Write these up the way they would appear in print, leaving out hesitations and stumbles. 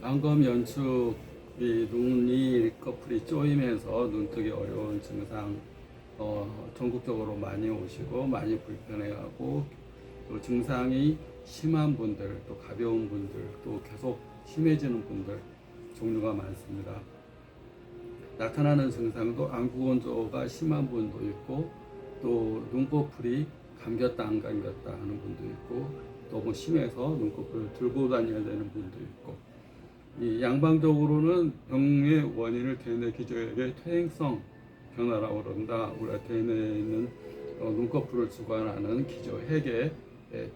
안검 연축, 이 눈이 꺼풀이 쪼이면서 눈뜨기 어려운 증상, 전국적으로 많이 오시고 많이 불편해하고, 또 증상이 심한 분들, 또 가벼운 분들, 또 계속 심해지는 분들 종류가 많습니다. 나타나는 증상도 안구건조가 심한 분도 있고, 또 눈꺼풀이 감겼다 안 감겼다 하는 분도 있고, 너무 심해서 눈꺼풀을 들고 다녀야 되는 분도 있고, 이 양방적으로는 병의 원인을 대뇌 기저혈의 퇴행성 변화라고 그런다. 우리가 대뇌에 있는 눈꺼풀을 주관하는 기저핵의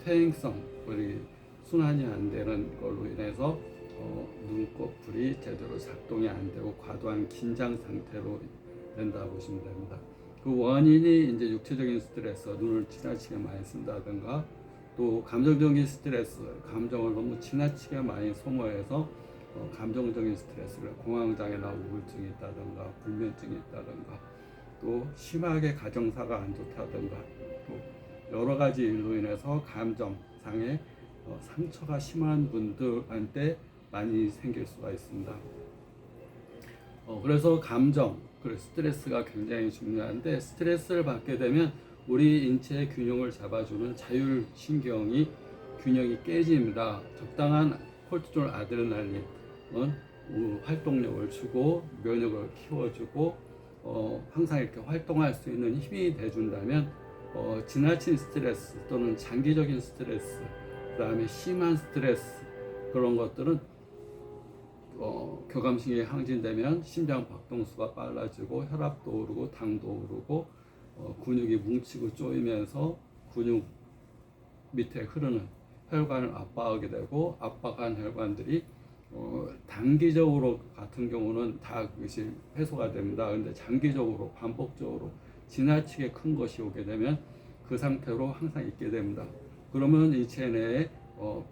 퇴행성, 우리 순환이 안 되는 걸로 인해서 눈꺼풀이 제대로 작동이 안 되고 과도한 긴장 상태로 된다 보시면 됩니다. 그 원인이 이제 육체적인 스트레스, 눈을 지나치게 많이 쓴다든가, 또 감정적인 스트레스, 감정을 너무 지나치게 많이 소모해서 감정적인 스트레스를 공황장애나 우울증이 있다든가 불면증이 있다든가, 또 심하게 가정사가 안 좋다든가, 또 여러 가지 일로 인해서 감정상의 상처가 심한 분들한테 많이 생길 수가 있습니다. 그래서 감정, 그리고 스트레스가 굉장히 중요한데, 스트레스를 받게 되면 우리 인체의 균형을 잡아주는 자율신경이 균형이 깨집니다. 적당한 콜티졸, 아드레날린은 활동력을 주고 면역을 키워주고 항상 이렇게 활동할 수 있는 힘이 돼준다면, 지나친 스트레스 또는 장기적인 스트레스, 그 다음에 심한 스트레스, 그런 것들은 교감신경이 항진되면 심장 박동수가 빨라지고 혈압도 오르고 당도 오르고 근육이 뭉치고 쪼이면서 근육 밑에 흐르는 혈관을 압박하게 되고, 압박한 혈관들이 단기적으로 같은 경우는 다 그것이 해소가 됩니다. 그런데 장기적으로 반복적으로 지나치게 큰 것이 오게 되면 그 상태로 항상 있게 됩니다. 그러면 이 체내에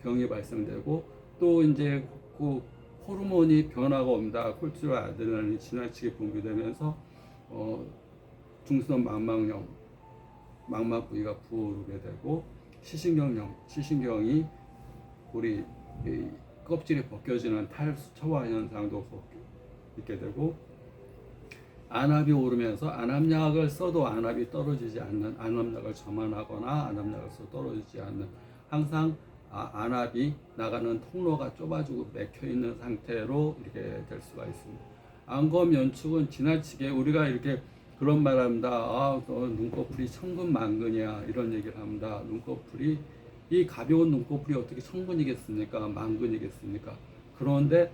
병이 발생되고, 또 이제 그 호르몬이 변화가 옵니다. 콜티졸, 아드레날린이 지나치게 분비되면서 중수는 망막령, 망막 부위가 부어오르게 되고, 시신경이 우리 껍질이 벗겨지는 탈수초화 현상도 있게 되고, 안압이 오르면서 안압약을 써도 안압이 떨어지지 않는, 안압약을 저만하거나 안압약을 써도 떨어지지 않는, 항상 안압이 나가는 통로가 좁아지고 막혀 있는 상태로 이렇게 될 수가 있습니다. 안검 연축은 지나치게 우리가 이렇게 그런 말 합니다. 너 눈꺼풀이 천근만근이야, 이런 얘기를 합니다. 눈꺼풀이, 이 가벼운 눈꺼풀이 어떻게 천근이겠습니까? 만근이겠습니까? 그런데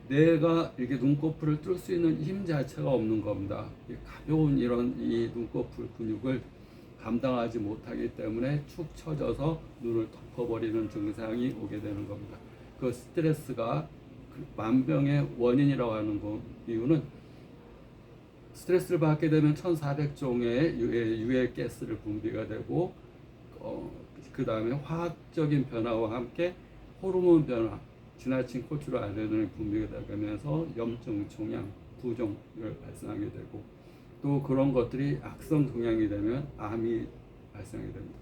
내가 이렇게 눈꺼풀을 뚫을 수 있는 힘 자체가 없는 겁니다. 가벼운 이 눈꺼풀 근육을 감당하지 못하기 때문에 축 처져서 눈을 덮어버리는 증상이 오게 되는 겁니다. 그 스트레스가 만병의 원인이라고 하는 이유는, 스트레스를 받게 되면 1400종의 유해 가스를 분비가 되고, 그 다음에 화학적인 변화와 함께 호르몬 변화, 지나친 콜티졸, 아드레날린 분비가 되면서 염증, 종양, 부종을 발생하게 되고, 또 그런 것들이 악성 종양이 되면 암이 발생하게 됩니다.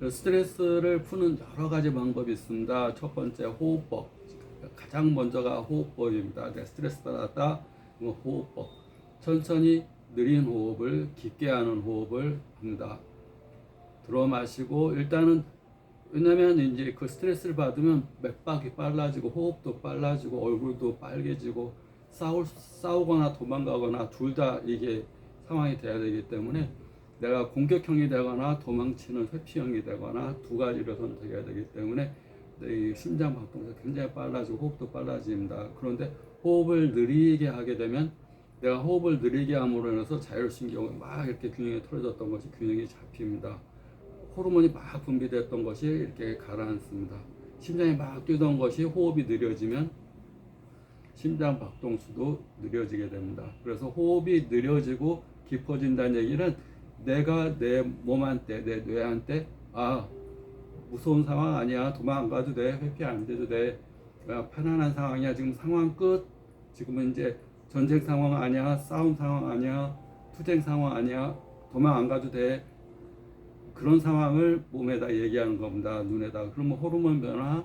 스트레스를 푸는 여러 가지 방법이 있습니다. 첫 번째, 호흡법. 가장 먼저가 호흡법입니다. 스트레스 받았다, 호흡법. 천천히 느린 호흡을, 깊게 하는 호흡을 합니다. 들어 마시고, 일단은 왜냐면 이제 그 스트레스를 받으면 맥박이 빨라지고 호흡도 빨라지고 얼굴도 빨개지고 싸우거나 도망가거나 둘 다 이게 상황이 돼야 되기 때문에, 내가 공격형이 되거나 도망치는 회피형이 되거나 두 가지를 선택해야 되기 때문에 이 심장 박동수가 굉장히 빨라지고 호흡도 빨라집니다. 그런데 호흡을 느리게 하게 되면, 내가 호흡을 느리게 함으로 인해서 자율신경이 막 이렇게 균형이 틀어졌던 것이 균형이 잡힙니다. 호르몬이 막 분비됐던 것이 이렇게 가라앉습니다. 심장이 막 뛰던 것이 호흡이 느려지면 심장 박동수도 느려지게 됩니다. 그래서 호흡이 느려지고 깊어진다는 얘기는, 내가 내 몸한테, 내 뇌한테 무서운 상황 아니야, 도망 안 가도 돼, 회피 안 돼도 돼, 편안한 상황이야, 지금 상황 끝, 지금은 이제 전쟁 상황 아니야, 싸움 상황 아니야, 투쟁 상황 아니야, 도망 안 가도 돼, 그런 상황을 몸에다 얘기하는 겁니다. 눈에다. 그러면 호르몬 변화,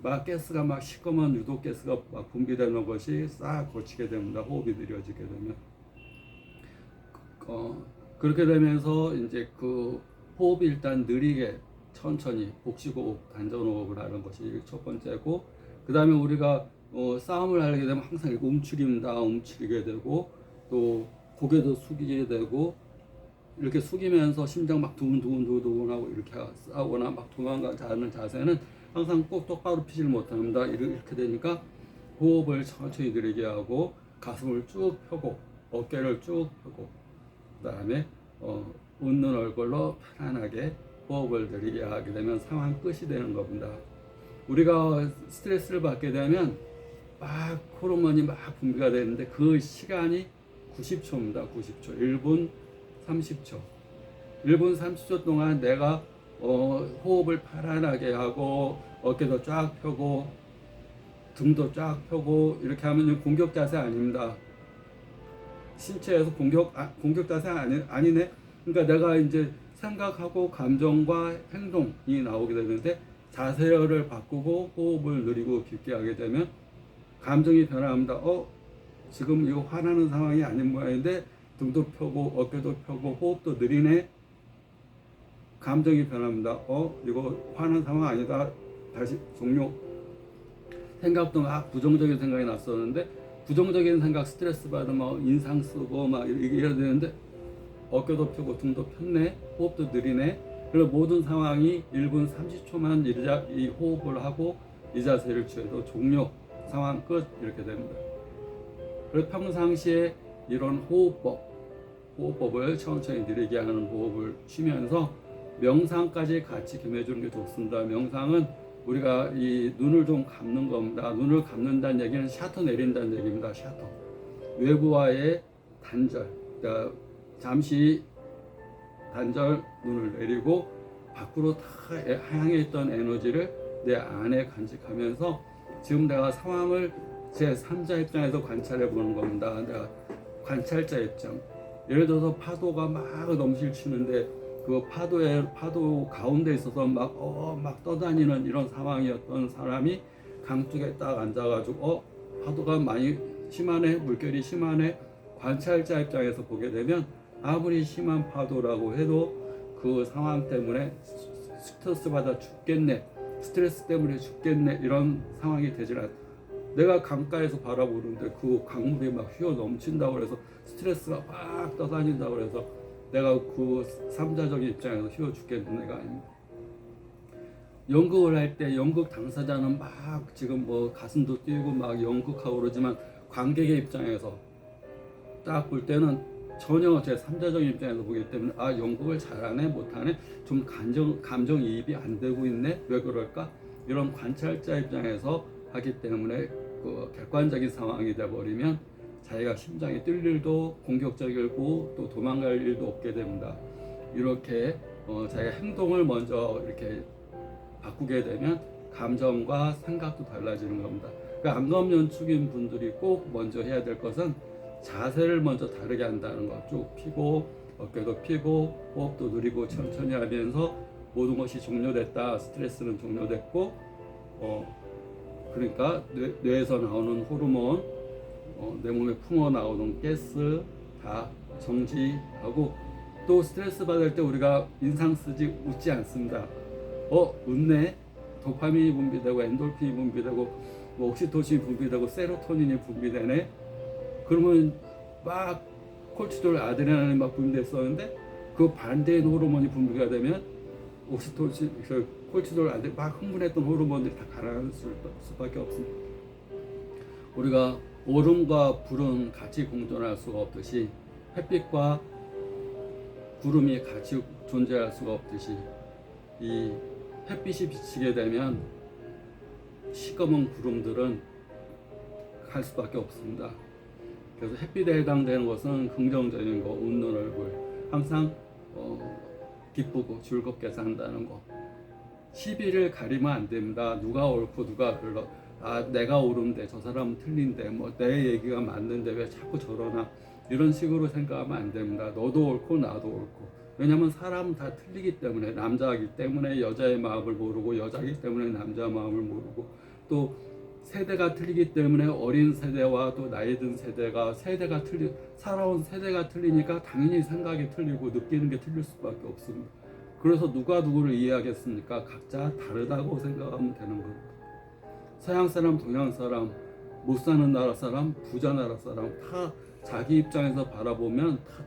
막 가스가 막 시꺼먼 유독 가스가 막 분비되는 것이 싹 거치게 됩니다. 호흡이 느려지게 되면 그렇게 되면서 이제 그 호흡이 일단 느리게 천천히 복식호흡, 단전호흡을 하는 것이 첫 번째고, 그 다음에 우리가 싸움을 하게 되면 항상 이렇게 움츠리게 되고, 또 고개도 숙이게 되고, 이렇게 숙이면서 심장 막 두근두근하고 이렇게 싸우거나 막 도망가지 않는 자세는 항상 꼭 똑바로 피질 못합니다. 이렇게 되니까 호흡을 천천히 느리게 하고, 가슴을 쭉 펴고, 어깨를 쭉 펴고, 그 다음에 웃는 얼굴로 편안하게 호흡을 느리게 하게 되면 상황 끝이 되는 겁니다. 우리가 스트레스를 받게 되면 막 호르몬이 막 분비가 되는데 그 시간이 90초입니다. 90초. 1분 30초. 1분 30초 동안 내가 호흡을 편안하게 하고, 어깨도 쫙 펴고, 등도 쫙 펴고, 이렇게 하면 공격 자세 아닙니다. 신체에서 공격 자세 아니네. 그러니까 내가 이제 생각하고 감정과 행동이 나오게 되는데, 자세를 바꾸고 호흡을 느리고 깊게 하게 되면 감정이 변합니다. 지금 이거 화나는 상황이 아닌 모양인데 등도 펴고 어깨도 펴고 호흡도 느리네. 감정이 변합니다. 이거 화난 상황 아니다. 다시 종료. 생각도 막 부정적인 생각이 났었는데, 부정적인 생각, 스트레스 받으면 인상 쓰고 막 이래야 되는데 어깨도 펴고 등도 폈네. 호흡도 느리네. 그리고 모든 상황이 1분 30초만 이 호흡을 하고 이 자세를 취해도 종료, 상황 끝, 이렇게 됩니다. 그리고 평상시에 이런 호흡법을 천천히 느리게 하는 호흡을 쉬면서 명상까지 같이 겸해주는 게 좋습니다. 명상은 우리가 이 눈을 좀 감는 겁니다. 눈을 감는다는 얘기는 샤터 내린다는 얘기입니다. 샤터. 외부와의 단절. 그러니까 잠시 단절, 눈을 내리고 밖으로 다 향해 있던 에너지를 내 안에 간직하면서 지금 내가 상황을 제 3자 입장에서 관찰해 보는 겁니다. 내가 관찰자 입장. 예를 들어서 파도가 막 넘실치는데 그 파도 가운데 있어서 막 떠다니는 이런 상황이었던 사람이 강둑에 딱 앉아가지고 파도가 많이 심하네, 물결이 심하네. 관찰자 입장에서 보게 되면 아무리 심한 파도라고 해도 그 상황 때문에 스트레스 받아 죽겠네, 스트레스 때문에 죽겠네, 이런 상황이 되질 않아. 내가 강가에서 바라보는데 그 강물이 막 휘어 넘친다고 해서 스트레스가 막 떠다닌다고 해서 내가 그 삼자적인 입장에서 휘어 죽겠는 애가 아닙니다. 연극을 할 때 연극 당사자는 막 지금 뭐 가슴도 뛰고 막 연극하고 그러지만 관객의 입장에서 딱 볼 때는 전혀 제 3자적인 입장에서 보기 때문에 연극을 잘하네 못하네, 좀 감정이입이 안 되고 있네, 왜 그럴까, 이런 관찰자 입장에서 하기 때문에 그 객관적인 상황이 돼버리면 자기가 심장이 뛸 일도, 공격적이고 또 도망갈 일도 없게 됩니다. 이렇게 자기가 행동을 먼저 이렇게 바꾸게 되면 감정과 생각도 달라지는 겁니다. 그러니까 안검연축인 분들이 꼭 먼저 해야 될 것은 자세를 먼저 다르게 한다는 거. 쭉 펴고 어깨도 펴고 호흡도 느리고 천천히 하면서 모든 것이 종료됐다. 스트레스는 종료됐고 그러니까 뇌에서 나오는 호르몬, 내 몸에 품어 나오는 가스 다 정지하고, 또 스트레스 받을 때 우리가 인상 쓰지 웃지 않습니다. 웃네. 도파민이 분비되고 엔돌핀이 분비되고 뭐 옥시토신이 분비되고 세로토닌이 분비되네. 그러면 막 콜티졸, 아드레날린이 막 분비됐었는데 그 반대의 호르몬이 분비가 되면 옥시토신, 콜티졸, 아드레날린 막 흥분했던 호르몬들이 다 가라앉을 수밖에 없습니다. 우리가 얼음과 불은 같이 공존할 수가 없듯이 햇빛과 구름이 같이 존재할 수가 없듯이 이 햇빛이 비치게 되면 시꺼먼 구름들은 갈 수밖에 없습니다. 그래서 햇빛에 해당되는 것은 긍정적인 거, 웃는 얼굴, 항상 기쁘고 즐겁게 산다는 거. 시비를 가리면 안 됩니다. 누가 옳고 누가 그러, 내가 옳은데 저 사람은 틀린데 뭐 내 얘기가 맞는데 왜 자꾸 저러나, 이런 식으로 생각하면 안 됩니다. 너도 옳고 나도 옳고. 왜냐하면 사람은 다 틀리기 때문에, 남자이기 때문에 여자의 마음을 모르고 여자이기 때문에 남자 마음을 모르고 또 세대가 틀리기 때문에 어린 세대와 또 나이 든 세대가 살아온 세대가 틀리니까 당연히 생각이 틀리고 느끼는 게 틀릴 수밖에 없습니다. 그래서 누가 누구를 이해하겠습니까? 각자 다르다고 생각하면 되는 겁니다. 서양 사람, 동양 사람, 못 사는 나라 사람, 부자 나라 사람 다 자기 입장에서 바라보면 다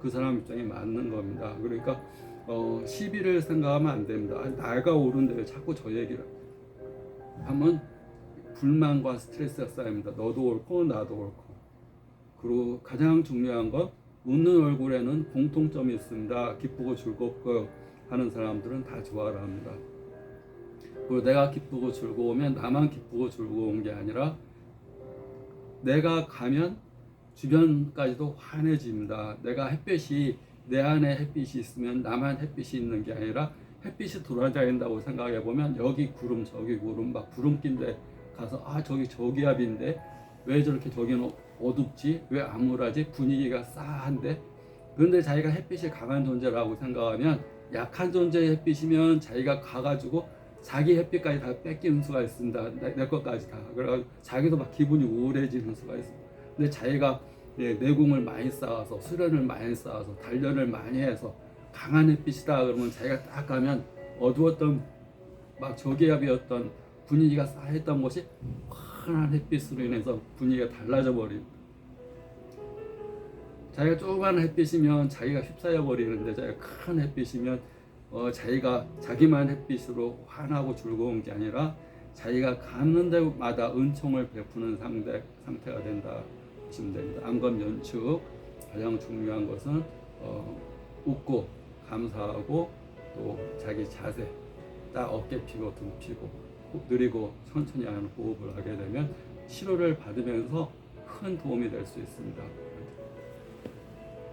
그 사람 입장이 맞는 겁니다. 그러니까 시비를 생각하면 안 됩니다. 나이가 오른데 왜 자꾸 저 얘기를 하면 불만과 스트레스가 쌓입니다. 너도 옳고 나도 옳고. 그리고 가장 중요한 건 웃는 얼굴에는 공통점이 있습니다. 기쁘고 즐겁고 하는 사람들은 다 좋아를 합니다. 그리고 내가 기쁘고 즐거우면 나만 기쁘고 즐거운 게 아니라 내가 가면 주변까지도 환해집니다. 내가 햇빛이 내 안에 햇빛이 있으면 나만 햇빛이 있는 게 아니라 햇빛이 돌아다닌다고 생각해 보면 여기 구름 저기 구름 막 구름낀데 가서 저기 저기압인데 왜 저렇게 저기는 어둡지? 왜 암울하지? 분위기가 싸한데? 그런데 자기가 햇빛이 강한 존재라고 생각하면 약한 존재의 햇빛이면 자기가 가가지고 자기 햇빛까지 다 뺏기는 수가 있습니다. 내 것까지 다. 그래가지고 자기도 막 기분이 우울해지는 수가 있습니다. 근데 자기가 내공을 많이 쌓아서 수련을 많이 쌓아서 단련을 많이 해서 강한 햇빛이다 그러면 자기가 딱 가면 어두웠던 막 저기압이었던 분위기가 싸했던 것이 환한 햇빛으로 인해서 분위기가 달라져 버립니다. 자기가 조그만 햇빛이면 자기가 휩싸여 버리는데 자기가 큰 햇빛이면 자기가 자기만 햇빛으로 환하고 즐거운 게 아니라 자기가 가는 데마다 은총을 베푸는 상태가 된다 보시면 됩니다. 안검연축 가장 중요한 것은 웃고 감사하고 또 자기 자세 딱 어깨 피고 등 피고 느리고 천천히 하는 호흡을 하게 되면 치료를 받으면서 큰 도움이 될 수 있습니다.